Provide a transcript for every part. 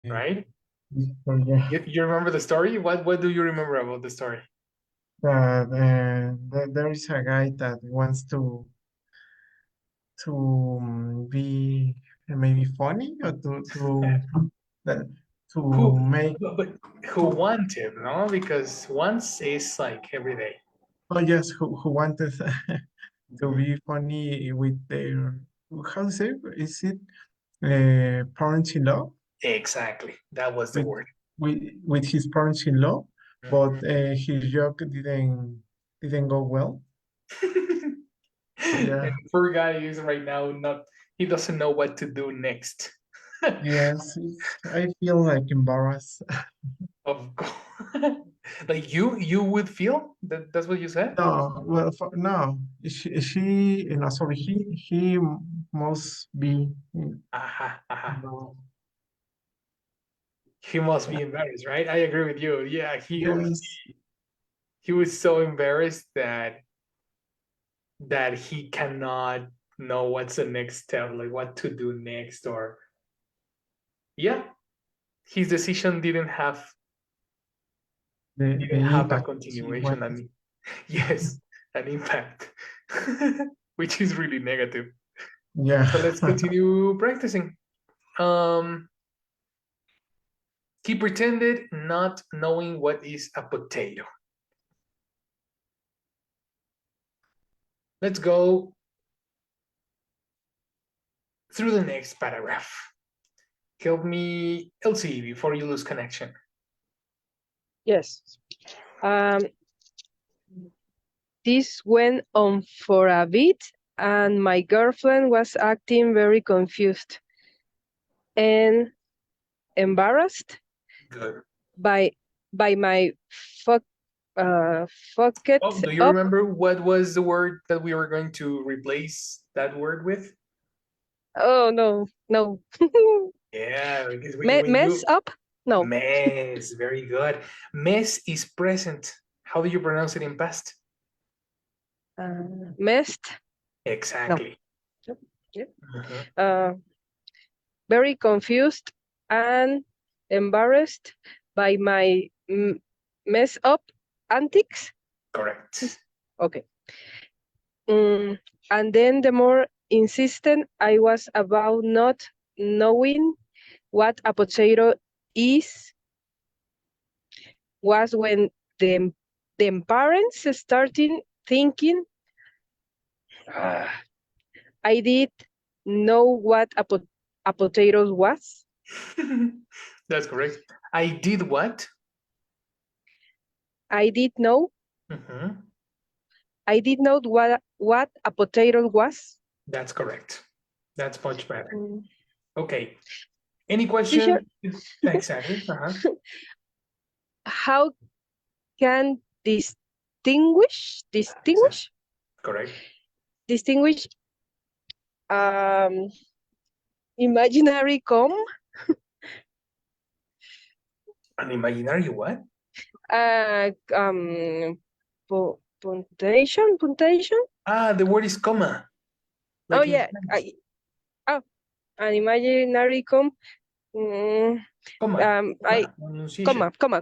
right? Yeah. You remember the story? What do you remember about the story? There is a guy that wants to be maybe funny or that to Who, make but who to wanted, no? Because once is like every day. oh yes who wanted to Mhm. be funny with their how to say is it parents-in-law Exactly. That was the with word. with his parents-in-law, but Mhm. his joke didn't go well. And Yeah. poor guy is right now not, he doesn't know what to do next. Yes, I feel like embarrassed. Of course. Like you would feel that that's what you said? No, well, no, no, sorry, he must be, Aha, aha. no, He must be embarrassed, right? I agree with you. Yeah, yes, he was so embarrassed that he cannot know what's the next step, like what to do next, or yeah, his decision the didn't have a impact he continuation. wanted. And yes, an impact, which is really negative. Yeah, So let's continue practicing. Um, he pretended not knowing what is a potato. Let's go through the next paragraph. Help me, Elsie, before you lose connection. Yes. Um, this went on for a bit, and my girlfriend was acting very confused and embarrassed Good. by my fuck fucked Oh, do you up. remember what was the word that we were going to replace that word with? Oh no, no. Yeah, because we Mess knew up? No. mess. Very good. Mess is present. How do you pronounce it in past? Messed? No. Exactly. Yep. Mhm. Uh, very confused and embarrassed by my mess up antics. Correct. Okay. And then the more insistent I was about not knowing what a potato is was when the parents started thinking I did know what a potato was. That's correct. I did what? I did know. Mhm. I did know what a potato was. That's correct. That's much better. Mm, Okay. Any Teacher, question? Exactly. Uh-huh. how can Exactly. Correct. distinguish um imaginary comb, An imaginary what? uh puntation. Ah, the word is comma, Oh like in yeah, French. oh, an imaginary comb. Mm, Comma. I Comma. Pronunciation. comma,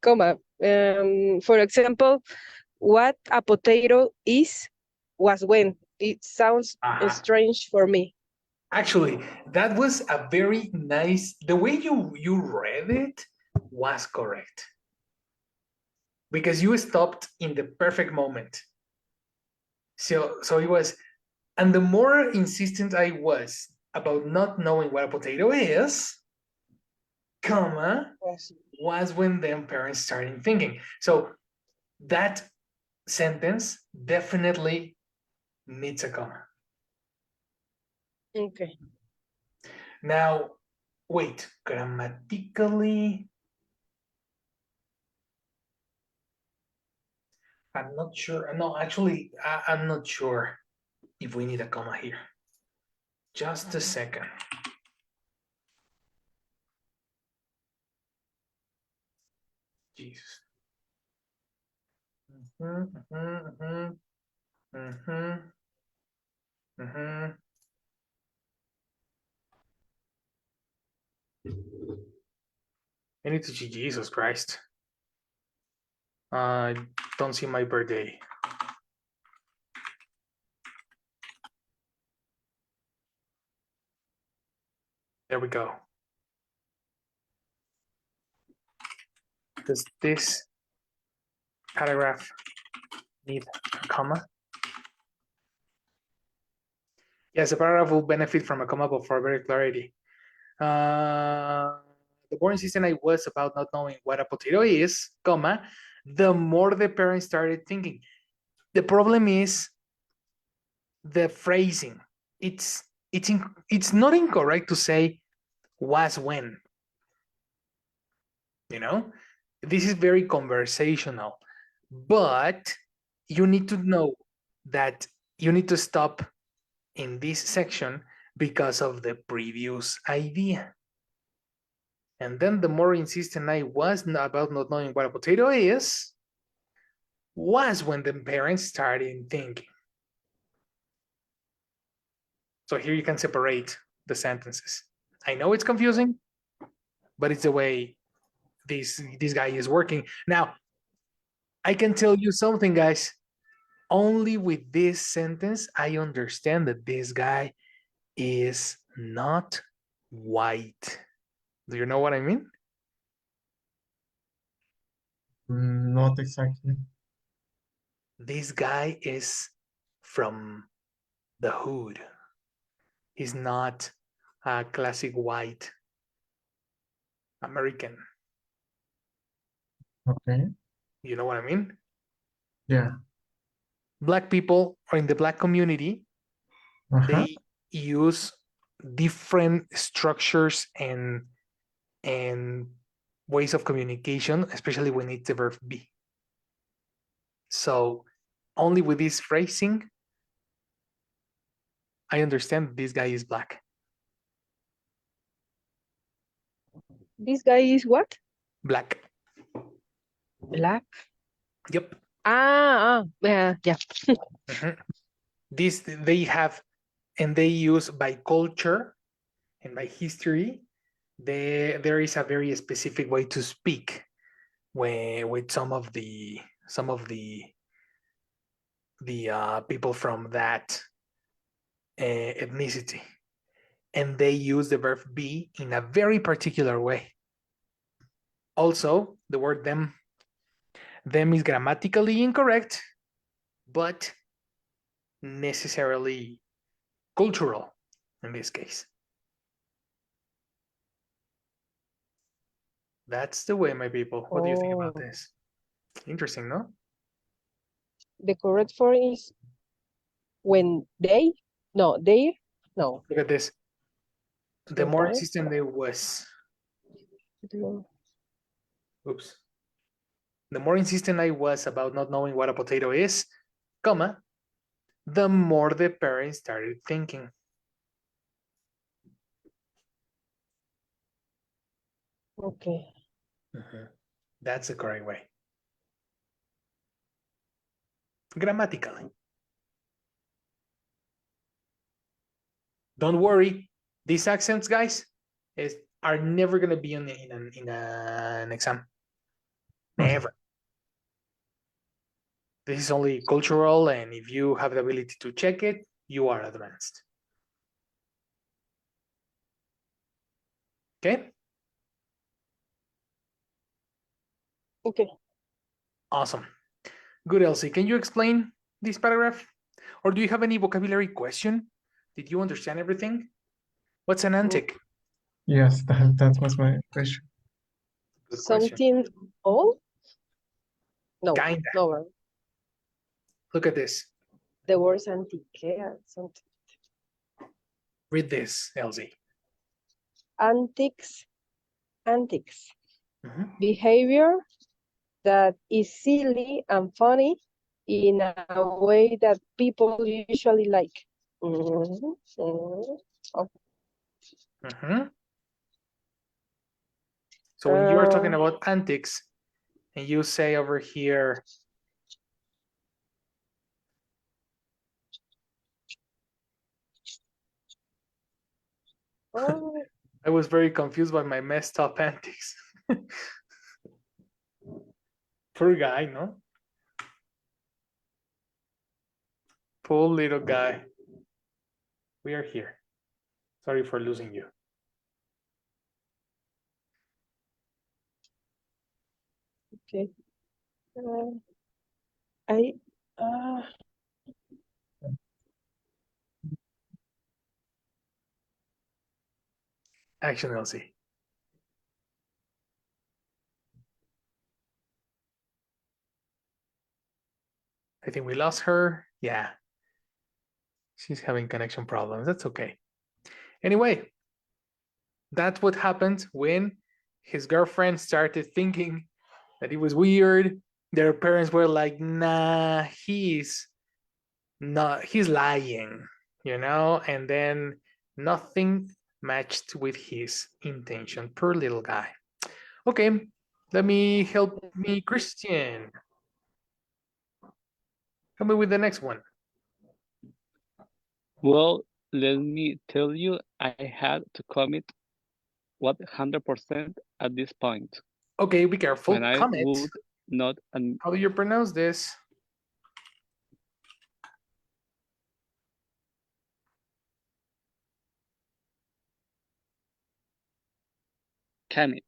comma. For example, what a potato is was when. It sounds Uh-huh. strange for me. Actually, that was a very nice. The way you read it was correct because you stopped in the perfect moment. So it was, and the more insistent I was about not knowing what a potato is, comma, Yes. was when then parents started thinking. So that sentence definitely needs a comma. Okay. Now, wait, grammatically, I'm not sure. No, actually, I'm not sure if we need a comma here. Just a second. Jesus. Mm-hmm, mm-hmm, mm-hmm, mm-hmm. I need to see Jesus Christ. Don't see my birthday. There we go. Does this paragraph need a comma? Yes, a paragraph will benefit from a comma, but for better clarity. The more insistent I was about not knowing what a potato is, comma, the more the parents started thinking. The problem is the phrasing. It's not incorrect to say was when. You know, this is very conversational, but you need to know that you need to stop in this section because of the previous idea. And then the more insistent I was about not knowing what a potato is, was when the parents started thinking. So here you can separate the sentences. I know it's confusing, but it's the way this guy is working. Now, I can tell you something, guys. Only with this sentence, I understand that this guy is not white. Do you know what I mean? Not exactly. This guy is from the hood. He's not a classic white American. Okay. You know what I mean? Yeah. Black people or in the black community, Uh-huh. they use different structures and ways of communication, especially when it's the verb be. So only with this phrasing, I understand this guy is black. This guy is what? Black. Black. Yep. Yeah. Mhm. This they have, and they use by culture and by history. There is a very specific way to speak with some of the people from that ethnicity, and they use the verb be in a very particular way. Also, the word them is grammatically incorrect, but necessarily cultural in this case. That's the way, my people. What do you think about this? Interesting, no? The correct form is when they. No. Look at this. The more Surprise. insistent they was. No. Oops. The more insistent I was about not knowing what a potato is, comma, the more the parents started thinking. Okay. That's the correct way. Grammatically. Don't worry. These accents, guys, are never going to be in an exam. Never. This is only cultural, and if you have the ability to check it, you are advanced. Okay? Okay. Awesome. Good, Elsie. Can you explain this paragraph? Or do you have any vocabulary question? Did you understand everything? What's an antic? Yes, that was my question. Good question. Something old? No. Kinda. No. Look at this. The word's antique. Something. Read this, Elsie. Antics. Mhm. Behavior that is silly and funny in a way that people usually like. Mhm. Mhm. So when you are talking Uh, about antics, and you say over here, oh, I was very confused by my messed up antics. Poor guy, no? Poor little guy. We are here. Sorry for losing you. Okay. I Action, Elsie. I think we lost her. Yeah. She's having connection problems. That's okay. Anyway, that's what happened when his girlfriend started thinking that it was weird. Their parents were like, nah, he's lying, and then nothing matched with his intention. Poor little guy. Okay, let me help me, Christian. Help me with the next one. Well, let me tell you, I had to commit 100% at this point Okay, be careful. when I Commit. would not How do you pronounce this? commit.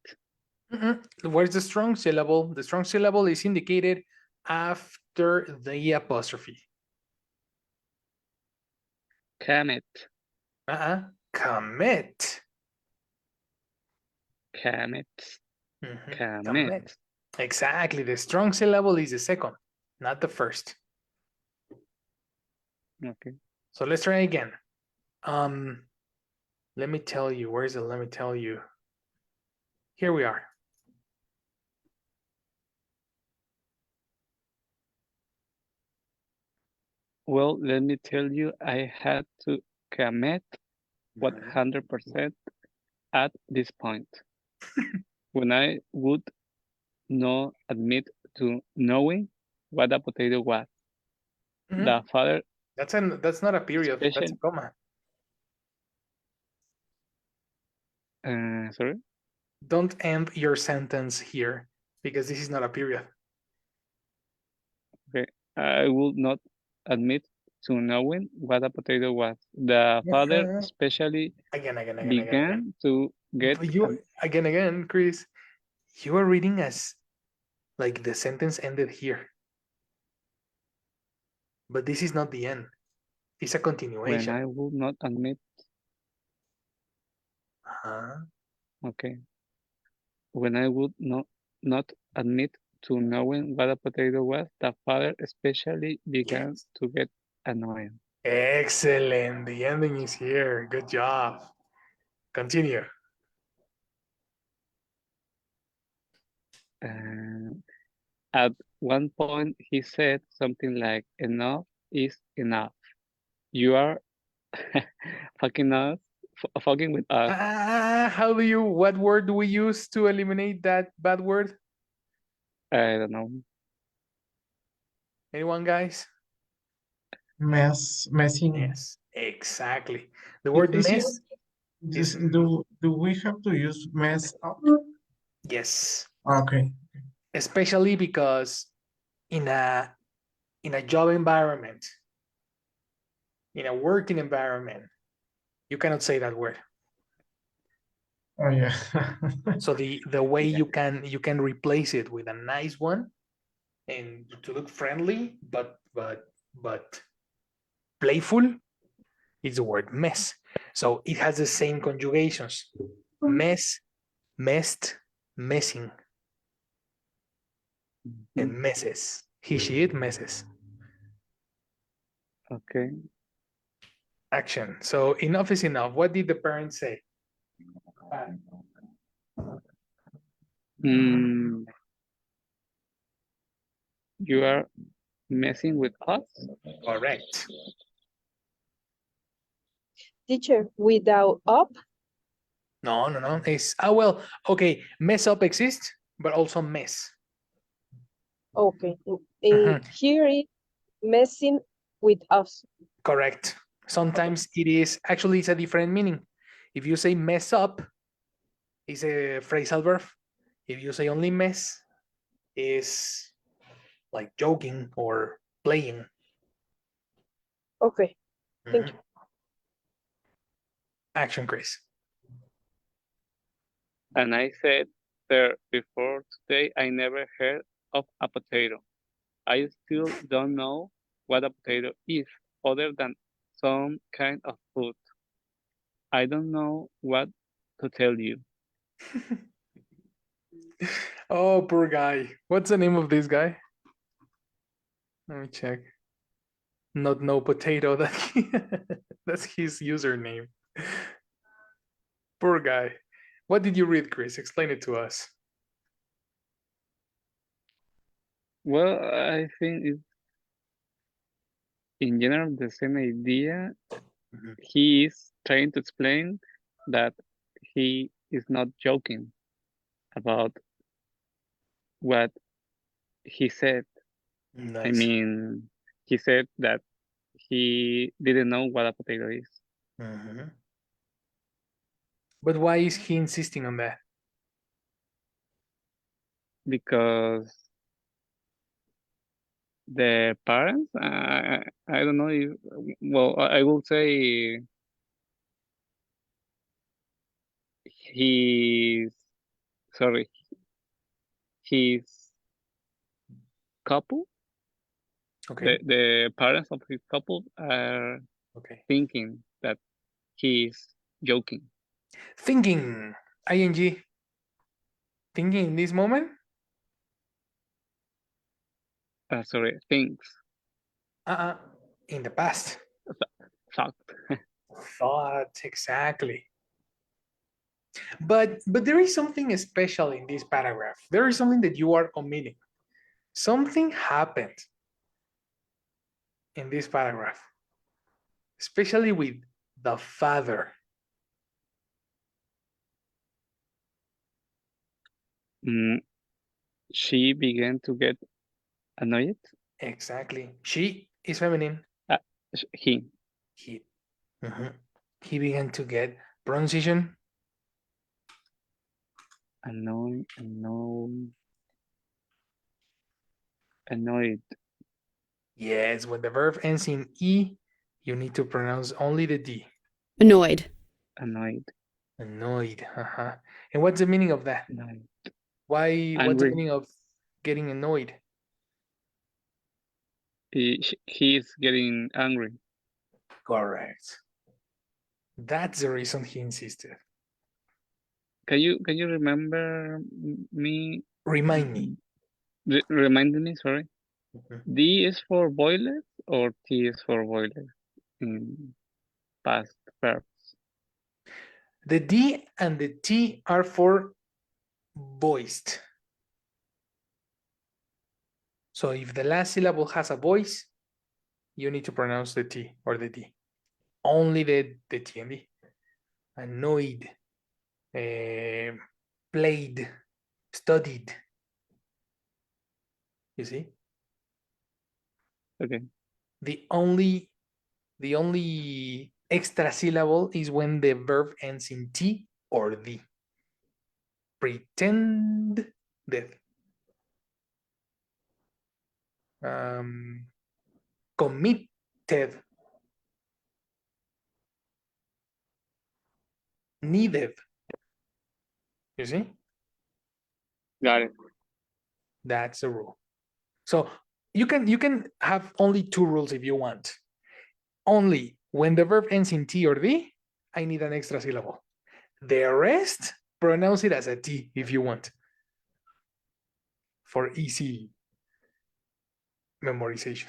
Where's the strong syllable? The strong syllable is indicated after the apostrophe. Commit. Commit. Commit. Commit. Exactly. The strong syllable is the second, not the first. Okay. So let's try again. Let me tell you. Where is it? Let me tell you. Here we are. Well, let me tell you, I had to commit 100% at this point when I would not admit to knowing what a potato was. The father. That's not a period. That's a comma. Sorry. Don't end your sentence here because this is not a period. Okay, I would not admit to knowing what a potato was. The father especially began to get. Again, Chris, you are reading as like the sentence ended here. But this is not the end. It's a continuation. When I would not admit. Okay. When I would not admit to knowing what a potato was, the father especially began to get annoying. Excellent. The ending is here. Good job. Continue. At one point, he said something like, "Enough is enough. You are fucking with us." What word do we use to eliminate that bad word? I don't know. Anyone, guys? Messing. Yes, exactly. The word mess. Do we have to use mess up? Yes. Okay. Especially because in a job environment, in a working environment, you cannot say that word. Oh yeah. So the way you can replace it with a nice one and to look friendly but playful is the word mess. So it has the same conjugations. Mess, messed, messing, and messes. He, she, it, messes. Okay. Action. So enough is enough. What did the parents say? You are messing with us? Correct. Teacher, without up? No. It's well, okay. Mess up exists, but also mess. Okay. Here is messing with us. Correct. Sometimes it is actually it's a different meaning. If you say mess up, is a phrasal verb. If you say only mess, is like joking or playing. Okay, thank Mhm. you. Action, Chris. And I said, sir, before today I never heard of a potato. I still don't know what a potato is, other than some kind of food. I don't know what to tell you. Oh, poor guy. What's the name of this guy? Let me check. Not no potato. That's his username. Poor guy. What did you read, Chris? Explain it to us. Well, I think it's in general the same idea. Mhm. He is trying to explain that he is not joking about what he said. I Nice. mean, he said that he didn't know what a potato is Mhm. But why is he insisting on that? because the parents, I don't know if, well, I will say he's, sorry, his couple, Okay. the parents of his couple are Okay. thinking that he's joking. Thinking. ING. Thinking in this moment? Sorry, thinks, Uh-uh. In the past. thought. Thought. Exactly. But there is something special in this paragraph. There is something that you are omitting. Something happened in this paragraph, especially with the father. Mm, she began to get annoyed. Exactly. She is feminine. Uh, he He. Mhm. He began to get pronunciation. annoyed. Yes, when the verb ends in E, you need to pronounce only the D. Annoyed. Annoyed, Annoyed. Uh-huh. And what's the meaning of that? annoyed, Why? What's the angry. meaning of getting annoyed? He is getting angry. Correct. That's the reason he insisted. Can you remember me? Remind me. Remind me, sorry. Mhm. D is for boiler or T is for boiler in past verbs? The D and the T are for voiced. So if the last syllable has a voice, you need to pronounce the T or the D. Only the T and D. Annoyed, played, studied. You see? Okay. The only extra syllable is when the verb ends in T or D. Pretend that. Committed. Needed. You see? Got it. That's the rule. So you can have only two rules if you want. Only when the verb ends in T or D, I need an extra syllable. The rest, pronounce it as a T if you want. For easy memorization.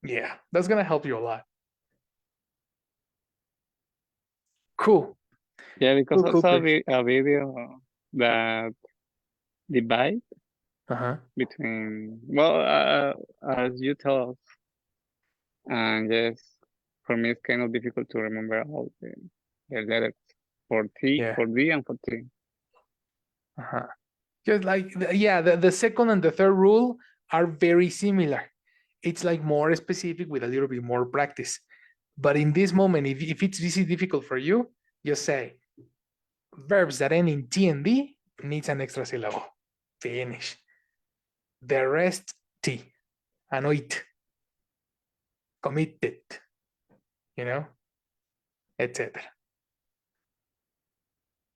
Yeah, that's gonna help you a lot. Cool. Yeah, because Cool, I cool, saw Chris. a video that divide Uh-huh. between, well, as you tell us, and yes, for me it's kind of difficult to remember all the letters for T, Yeah. for D, and for T. Uh-huh. Just like yeah, the second and the third rule are very similar. It's like more specific with a little bit more practice. But in this moment, if it's really difficult for you, just say verbs that end in T and D needs an extra syllable. Finish. The rest, T. Annoyed. Committed. You know? Etc.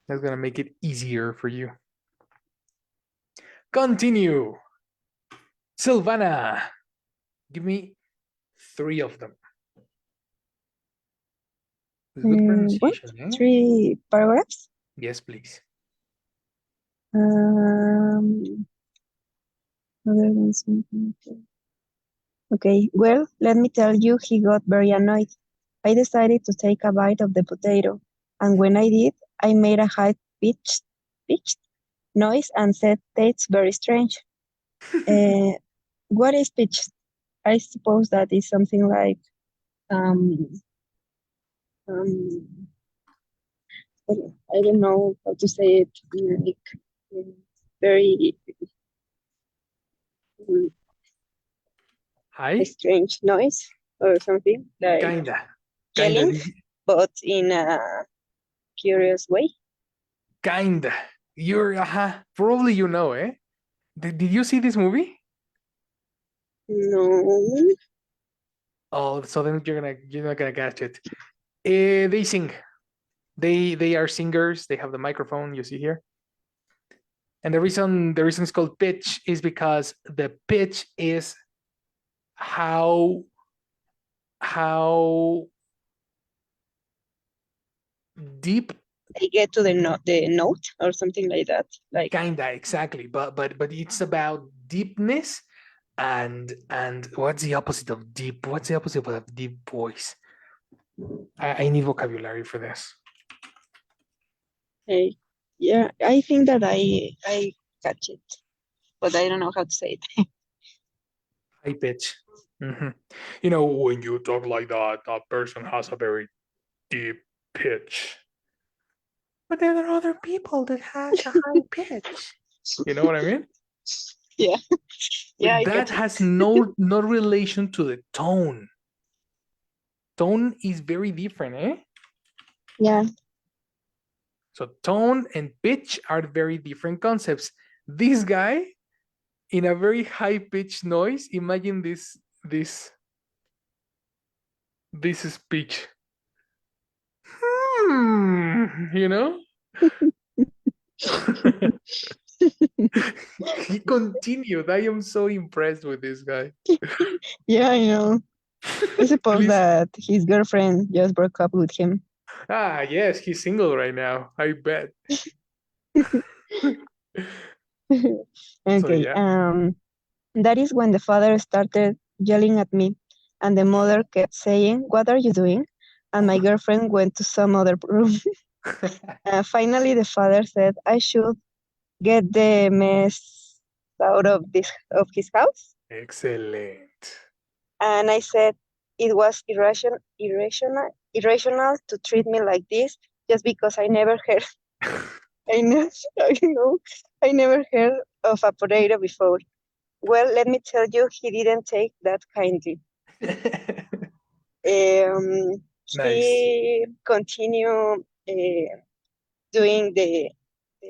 That's going to make it easier for you. Continue. Silvana, give me 3 of them. With good What? pronunciation, eh? 3 paragraphs? Yes, please. Other than something. Okay, well, let me tell you, he got very annoyed. I decided to take a bite of the potato, and when I did, I made a high-pitched noise and said, "That's very strange." What is pitched? I suppose that is something like um, um, I don't know how to say it, like very Hi? strange noise or something like Kinda. yelling, Kinda. but in a curious way. Kinda. You're, probably you know, eh? Did you see this movie? No, Oh, so then you're not gonna catch it. They sing. They are singers. They have the microphone you see here. And the reason it's called pitch is because the pitch is how deep. I get to the note or something like that. Like Kinda, exactly. But it's about deepness and what's the opposite of deep? What's the opposite of deep voice? I need vocabulary for this. yeah, I think that I catch it, but I don't know how to say it. High pitch. You know, when you talk like that person has a very deep pitch. But there are other people that has a high pitch. You know what I mean? Yeah, yeah, I That catch has it. no relation to the tone. Tone is very different, eh? Yeah, So tone and pitch are very different concepts. This guy, in a very high pitched noise, imagine this speech. You know? He continued. I am so impressed with this guy. yeah, I know. I suppose Please. that his girlfriend just broke up with him. Yes, he's single right now. I bet. So Okay, yeah. that is when the father started yelling at me, and the mother kept saying, "What are you doing?" And my girlfriend went to some other room. Finally, the father said, "I should get the mess out of his house." Excellent. And I said, "It was irrational to treat me like this just because I never heard, I know, I know, I never heard of a potato before." Well, let me tell you, he didn't take that kindly. Nice. He continued doing the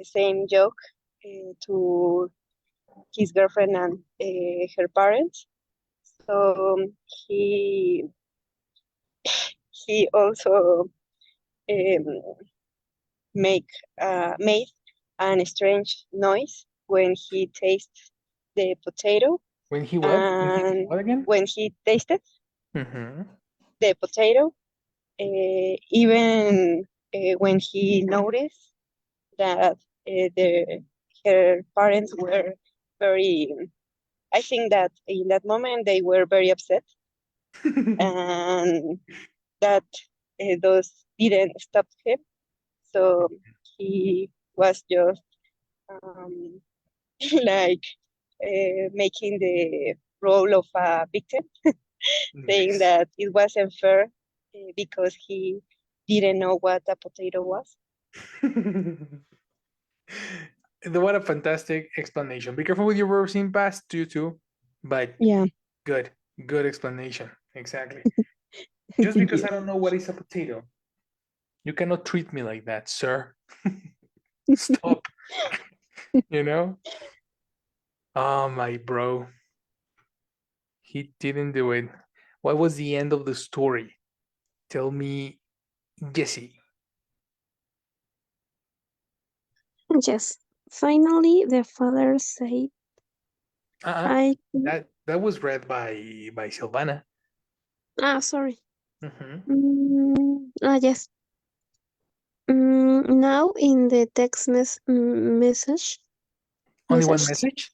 same joke to his girlfriend and her parents. So he also um, made an strange noise when he tastes the potato, When he what? and What again? when he tasted Mm-hmm. the potato, even when he noticed that her parents were very, I think that in that moment they were very upset, and that those didn't stop him. So he was just um, like making the role of a victim, saying Nice. that it wasn't fair because he didn't know what a potato was. What a fantastic explanation. Be careful with your verbs in past too, but Yeah, good explanation. Exactly. Just thank because you. I don't know what is a potato, you cannot treat me like that, sir. Stop. You know? Oh, my bro. He didn't do it. What was the end of the story? Tell me, Jesse. Yes. Finally, the father said, Uh-uh. I, That was read by Silvana. sorry. Mhm. Yes. Now in the text message, Only one message?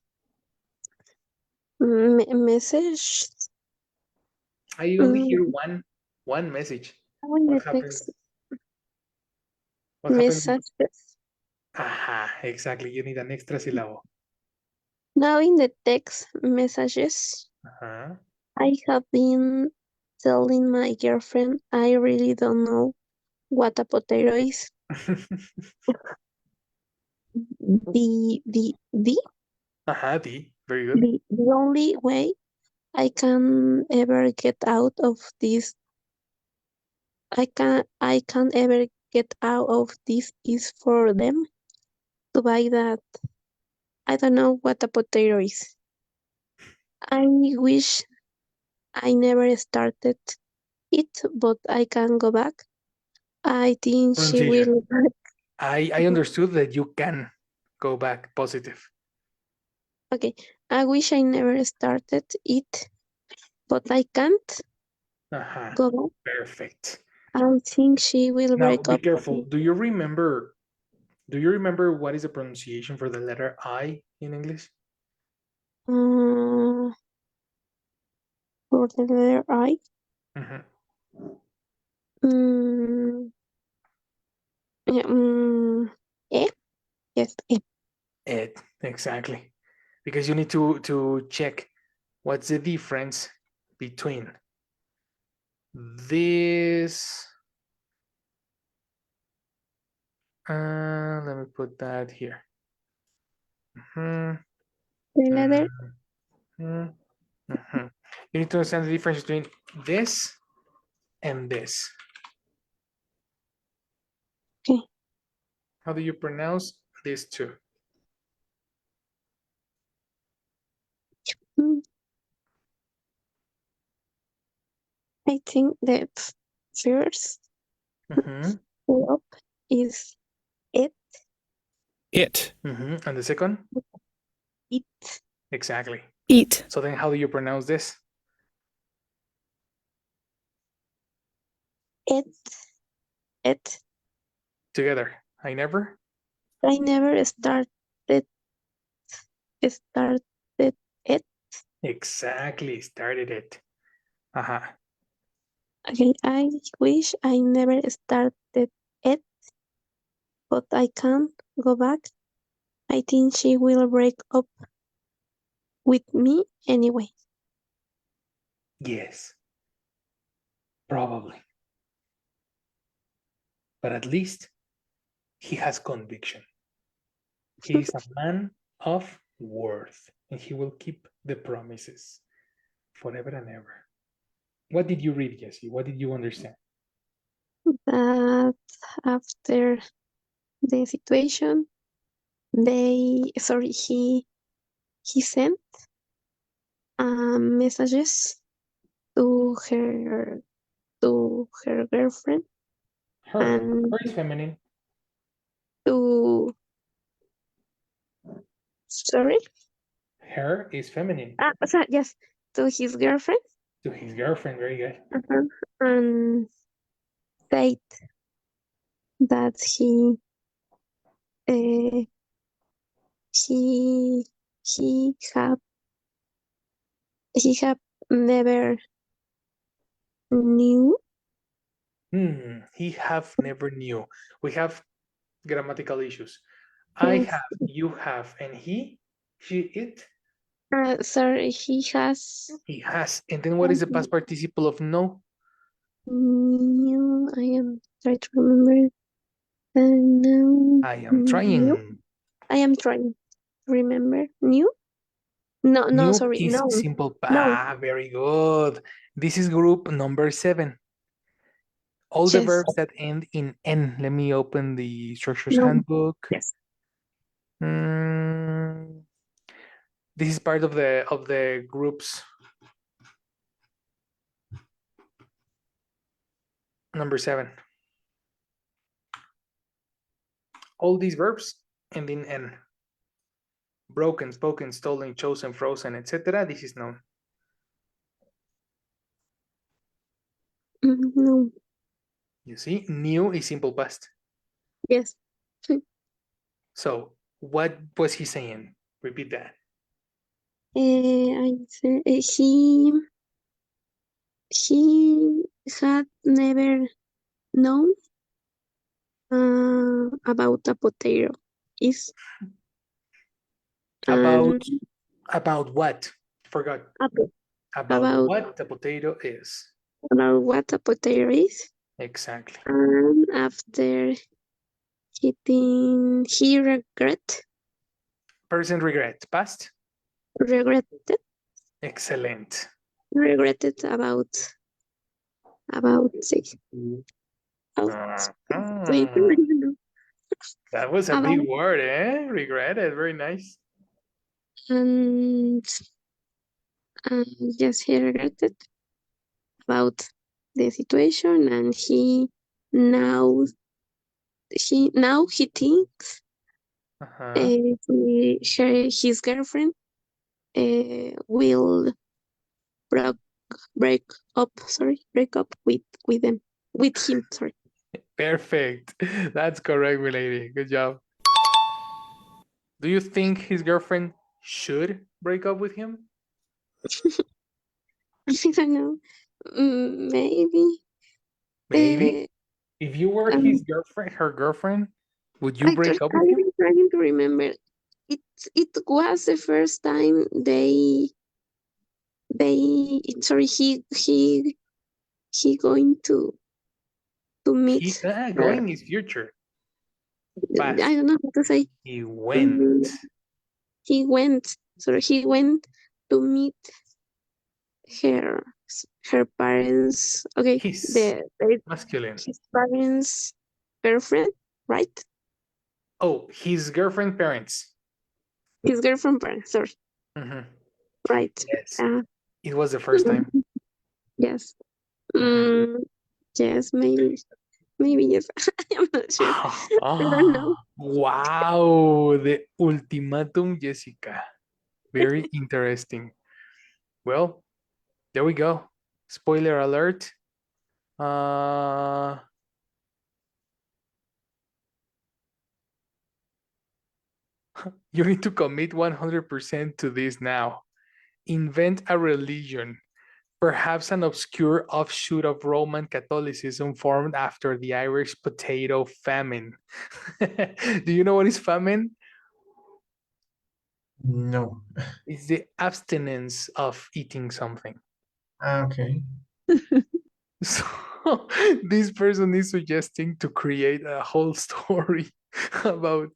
message, I only hear one message. now in the What text happens? What happens? messages, Aha, exactly. You need an extra syllable. now in the text messages, Uh-huh. I have been telling my girlfriend I really don't know what a potato is. The Uh-huh, very good. the only way I can ever get out of this I can ever get out of this is for them to buy that. I don't know what a potato is. I wish I never started it, but I can go back. I think she Pronunciation. will. I understood that you can go back positive. Okay, I wish I never started it, but I can't Uh-huh. go back. Perfect. I think she will Now break be up. careful. Do you remember what is the pronunciation for the letter I in English? Uh, for the letter I. Mhm. Mm, yeah, eh? Yes, eh. It, exactly. Because you need to check what's the difference between this. Let me put that here. Mhm, The letter mhm, mhm. You need to understand the difference between this and this. okay. How do you pronounce these two? Mm, I think that first Mhm, up is it. It. mhm. And the second? It. Exactly. Eat. So then how do you pronounce this? It. It. Together. I never? I never started it. Exactly. Started it. Uh-huh. Okay, I wish I never started it, but I can't go back. I think she will break up with me anyway. Yes. Probably. But at least he has conviction. He is a man of worth, and he will keep the promises forever and ever. What did you read, Jesse? What did you understand? That after the situation, he sent messages to her girlfriend Her. and Her is feminine. to sorry Her is feminine. yes, to his girlfriend. To his girlfriend. Very good. And said that uh, he he have he have never knew. He have never knew. We have grammatical issues. I have, you have, and he, she, it, Sorry, he has he has. And then what is the past participle of no? knew. I am trying to remember. No, I am trying. I am trying to remember. New? No, no, New sorry, is no, simple. no. Very good. This is group number 7. All the Yes, verbs that end in N. Let me open the structures no. handbook. Yes. This is part of the groups. Number 7. All these verbs end in N. Broken, spoken, stolen, chosen, frozen, etc. This is known. No. You see, new is simple past. Yes. So what was he saying? Repeat that. I said he had never known about a potato is About and what? Forgot. ab- About about what the potato is. about what a potato is, Exactly. and after he Present regret. Past. regretted Excellent. regretted about it. Mhm. That was a About big word, eh? Regretted. Very nice. and yes, he regretted about the situation, and now he thinks Uh-huh. his girlfriend will break break up with them with him. Sorry. Perfect. That's correct, milady. Good job. Do you think his girlfriend should break up with him? I don't know. Maybe. Maybe. Uh, If you were um, his girlfriend, her girlfriend, would you I break just up with him? I'm trying to remember. It it was the first time they sorry he going to He meet her. going is future. I Past. don't know how to say. He went. Mm, he went to meet her her parents. Okay, His the masculine. his parents' girlfriend, right? Oh, his girlfriend parents. His girlfriend parents. Sorry, Mhm. right. Yes. Uh, It was the first time. yes. Mhm. Yes, maybe yes. I'm not sure. I don't know. Wow, the ultimatum, Jessica. Very interesting. Well, there we go. Spoiler alert. Uh, you need to commit 100% to this now. Invent a religion, perhaps an obscure offshoot of Roman Catholicism formed after the Irish potato famine. Do you know what is famine? No. It's the abstinence of eating something. Okay. So this person is suggesting to create a whole story about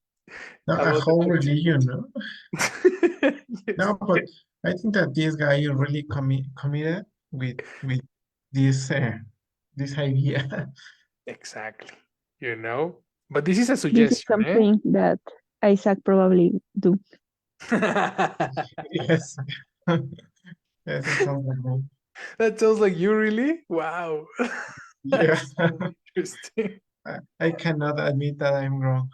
No, a about the whole potato. religion, no? Yes, No, but I think that this guy is really committed with this this idea. exactly. You know, but this is a This is suggestion, eh? something that Isaac probably do. Yes. Yes, it sounds like that. That sounds like you, really? Wow. Yeah. That's interesting. I cannot admit that I'm wrong.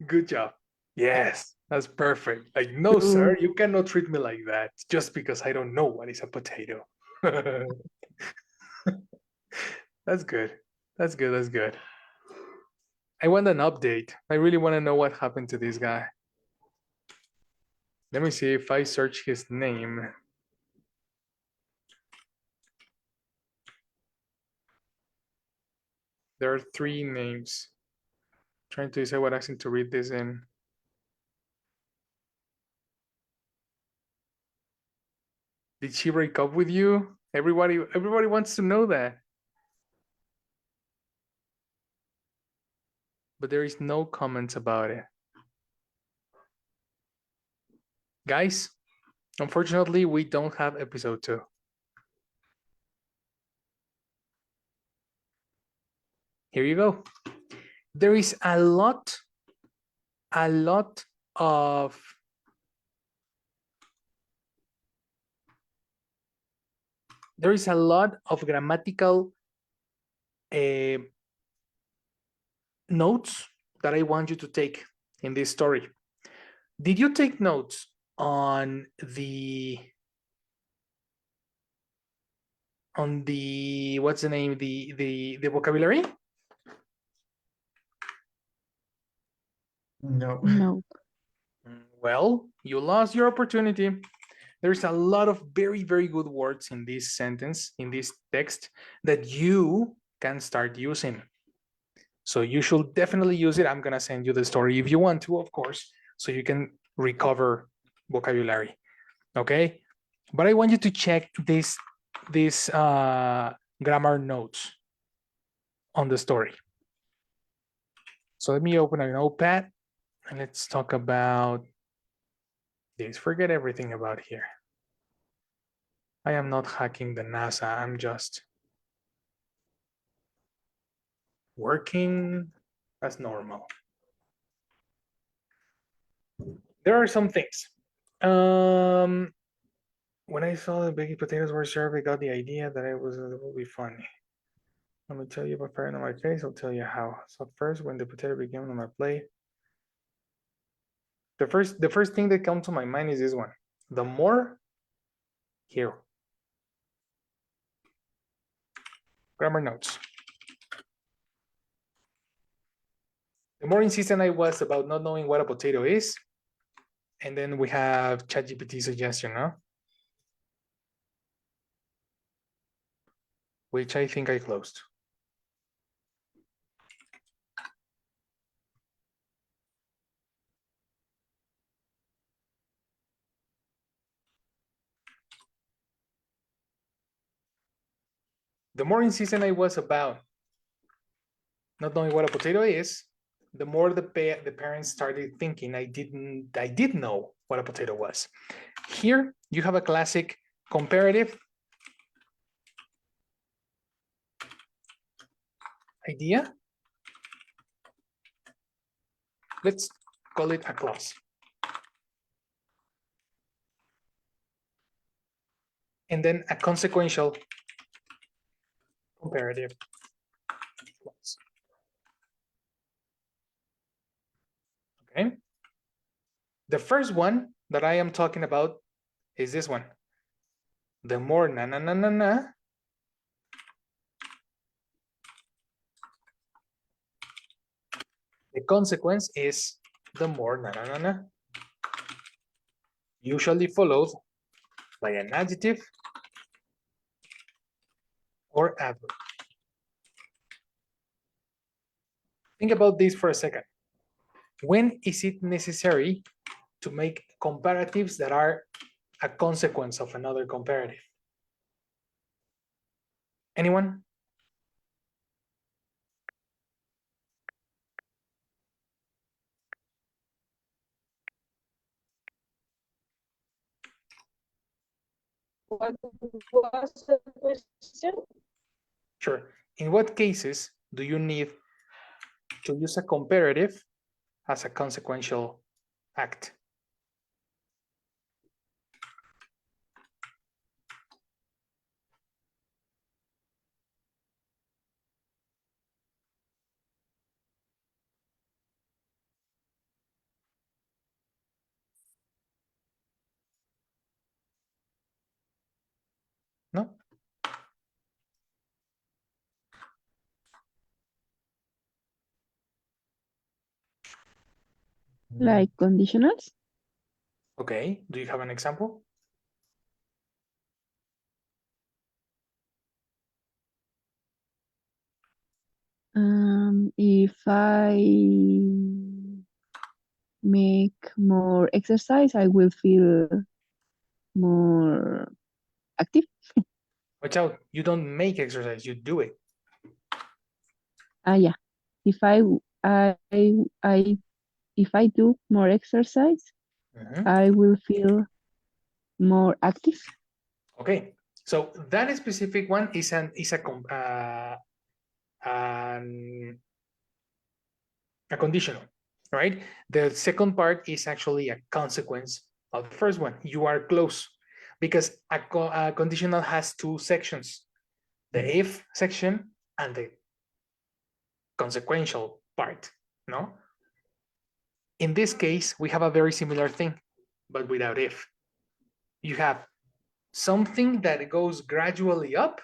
Good job. Yes, that's perfect. Like, no, sir, you cannot treat me like that just because I don't know what is a potato. That's good. That's good. That's good. I want an update. I really want to know what happened to this guy. Let me see if I search his name. There are 3 names. Trying to decide what accent to read this in. Did she break up with you? Everybody wants to know that. But there is no comments about it. Guys, unfortunately, we don't have episode 2. Here you go. There is a lot of there is a lot of grammatical notes that I want you to take in this story. Did you take notes on the what's the name, the vocabulary? No. No. Well, you lost your opportunity. There's a lot of very, very good words in this sentence, in this text, that you can start using. So you should definitely use it. I'm going to send you the story if you want to, of course, so you can recover vocabulary. Okay. But I want you to check this grammar notes on the story. So let me open a notepad and let's talk about this. Forget everything about here. I am not hacking the NASA. I'm just working as normal. There are some things. When I saw the baked potatoes were served, I got the idea that it would be funny. Let me tell you about preparing on my case. I'll tell you how. So first, when the potato became on my plate, the first thing that comes to my mind is this one. The more here. Grammar notes. The more insistent I was about not knowing what a potato is, and then we have ChatGPT suggestion, no? Which I think I closed. The more insistent I was about not knowing what a potato is, the more the parents started thinking I did know what a potato was. Here you have a classic comparative idea. Let's call it a clause. And then a consequential comparative clause. Okay. The first one that I am talking about is this one. The more na na na na na, the consequence is the more na na na na, usually followed by an adjective or adverb. Think about this for a second. When is it necessary to make comparatives that are a consequence of another comparative? Anyone? What was the question? Sure. In what cases do you need to use a comparative as a consequential act? No? Like conditionals? Okay. Do you have an example? If I make more exercise, I will feel more active. Watch out. You don't make exercise, you do it. Yeah. If I if I do more exercise, I will feel more active. Okay. So that specific one is a conditional, right? The second part is actually a consequence of the first one. You are close, because a conditional has two sections, the if section and the consequential part, no? In this case, we have a very similar thing, but without if. You have something that goes gradually up,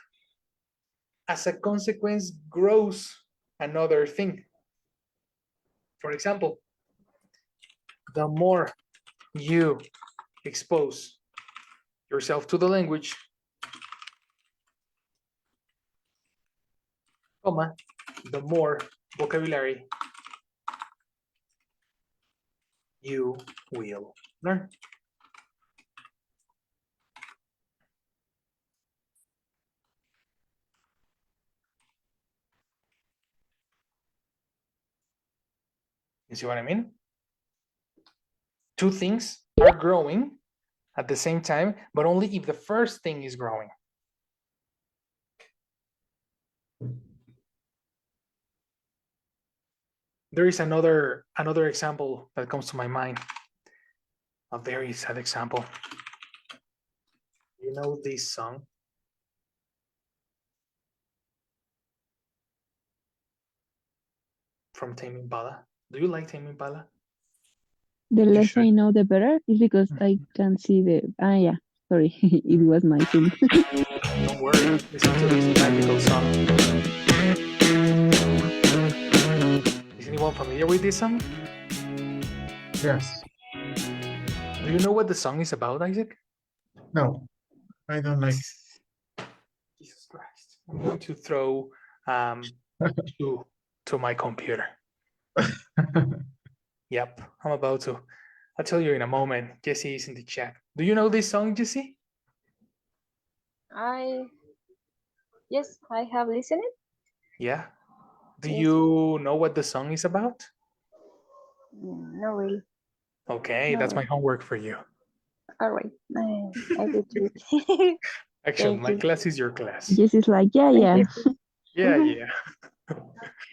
as a consequence grows another thing. For example, the more you expose yourself to the language, comma, the more vocabulary you will learn. You see what I mean? Two things are growing at the same time, but only if the first thing is growing. There is another example that comes to my mind, a very sad example. You know this song? From Tame Impala. Do you like Tame Impala? The You less should. I know, the better. Is because I can see the. Yeah. Sorry, it was my Zoom. Don't worry. Listen to this magical song. Is anyone familiar with this song? Yes. Do you know what the song is about, Isaac? No, I don't like. Jesus Christ. I'm going to throw to my computer. Yep, I'm about to. I'll tell you in a moment. Jesse is in the chat. Do you know this song, Jesse? Yes, I have listened. Yeah. Do Yes. you know what the song is about? No, really. Okay, No. that's my homework for you. All right. I will do it. Actually, Thank my you. class is your class. Jess is like, yeah, Thank yeah. you. Yeah, Mhm. yeah.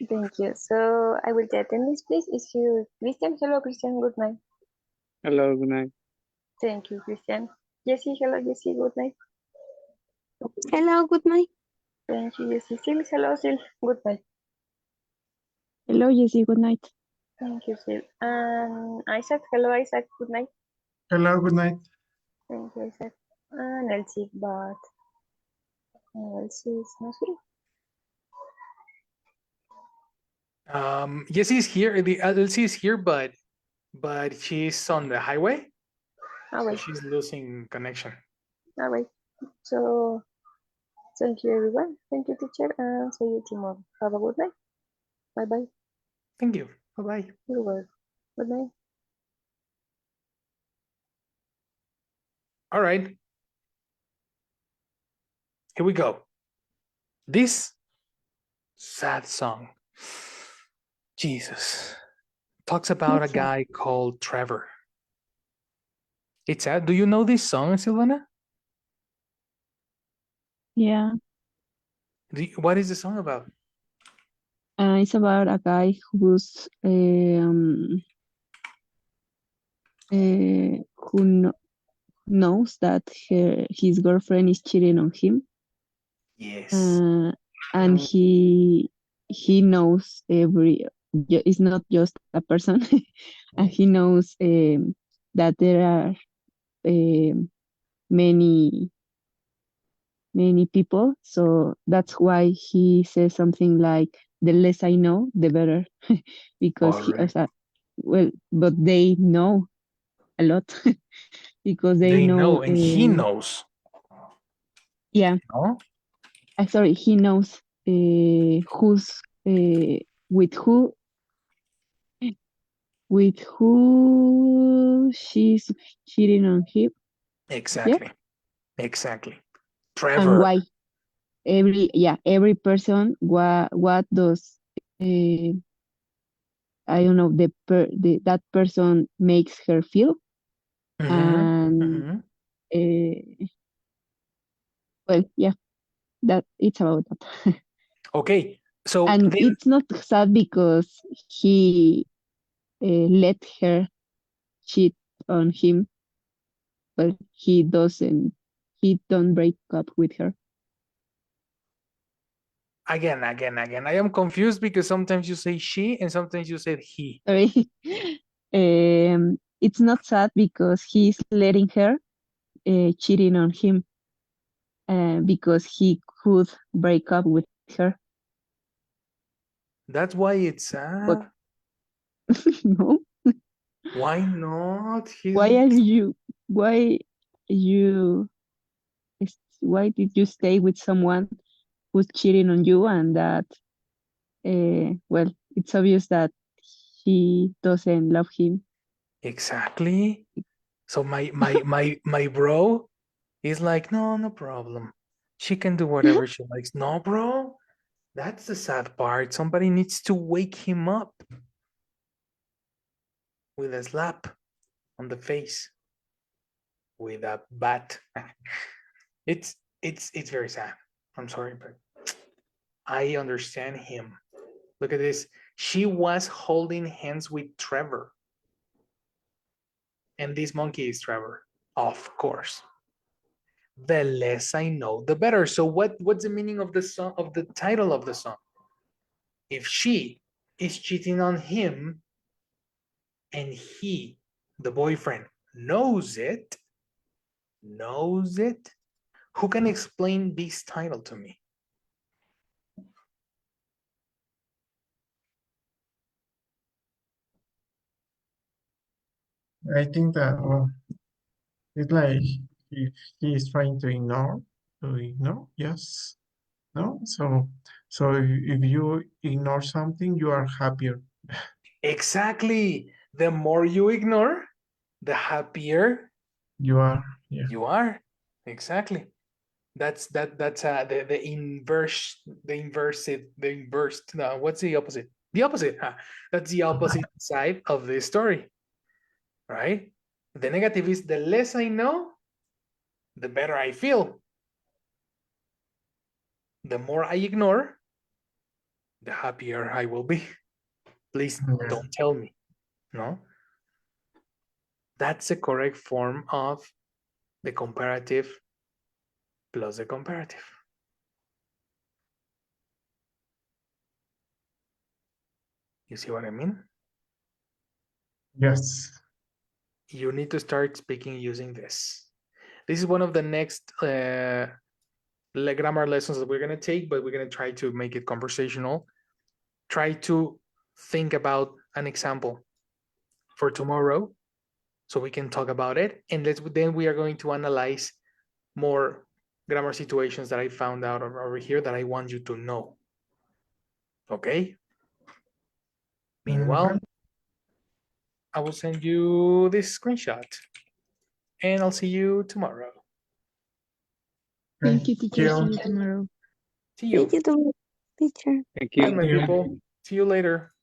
Thank you. So I will take attendance, please. Is here Christian? Hello, Christian. Good night. Hello, good night. Thank you, Christian. Jessie, hello, Jessie. Good night. Hello, good night. Thank you, Jessie. Sil, hello, Sil. Good night. Hello, Jessie. Good night. Thank you, Sil. And Isaac, hello, Isaac. Good night. Hello, good night. Thank you, Isaac. And Elsie, but Elsie is not here. Jesse is here. The LC is here, but she's on the highway. All So right. she's losing connection. All right. So thank you, everyone. Thank you, teacher, and see you tomorrow. Have a good night. Bye bye. Thank you. Bye bye. You're welcome. Good night. All right. Here we go. This sad song, Jesus, talks about a guy called Trevor. It's sad. Do you know this song, Silvana? Yeah. What is the song about? It's about a guy who's who knows that his girlfriend is cheating on him. Yes. And he knows it's not just a person, and he knows that there are many people. So that's why he says something like, "The less I know, the better," because but they know a lot because they know, and he knows. Yeah. No? Sorry, he knows who's with who she's cheating on him. Exactly. Yeah? Exactly. Trevor. And why? Every person, what does I don't know, that person makes her feel. And well, yeah, that it's about that. Okay, so and it's not sad because he let her cheat on him, but he don't break up with her. Again. I am confused because sometimes you say she and sometimes you say he. Sorry. It's not sad because he's letting her cheating on him because he could break up with her. That's why it's sad. But no, Why not? why are you? Why you? Why did you stay with someone who's cheating on you and that? Well, it's obvious that she doesn't love him. Exactly. So my bro is like, no problem. She can do whatever she likes. No, bro. That's the sad part. Somebody needs to wake him up with a slap on the face with a bat. It's very sad. I'm sorry, but I understand him. Look at this. She was holding hands with Trevor. And this monkey is Trevor, of course. The less I know, the better. So what's the meaning of the song, of the title of the song? If she is cheating on him and he, the boyfriend, knows it, who can explain this title to me? I think that, well, it's like if he is trying to ignore, yes, no. So if you ignore something, you are happier. Exactly. The more you ignore, the happier You are, yeah. you are. Exactly. That's the inverse. No, what's the opposite? The opposite. That's the opposite side of this story, right? The negative is the less I know, the better I feel. The more I ignore, the happier I will be. Please don't tell me, no? That's the correct form of the comparative plus the comparative. You see what I mean? Yes. You need to start speaking using this. This is one of the next grammar lessons that we're going to take, but we're going to try to make it conversational. Try to think about an example for tomorrow so we can talk about it. And then we are going to analyze more grammar situations that I found out over here that I want you to know. Okay? Meanwhile, I will send you this screenshot and I'll see you tomorrow. Thank you, teacher. See you tomorrow. See you. Thank you, teacher. Thank Bye, you. my people. See you later.